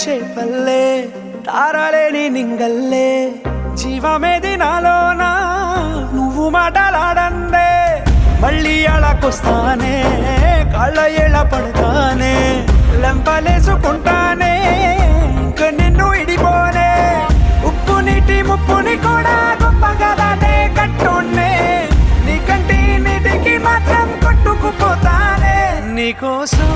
చేపల్లే తారలేని నింగల్లే జీవమేది నాలోనా నువ్వు మాటలాడందే మళ్ళీ అళకొస్తానే కాళ్ళ ఎలా పడతానే లెంపలేసుకుంటానే ఇంక నిన్ను ఇడిపోనే ఉప్పు నీటి ముప్పుని కూడా గొప్పగలనే కట్టున్నే నీ కంటి నీటికి మాత్రం కొట్టుకుపోతానే నీకోసం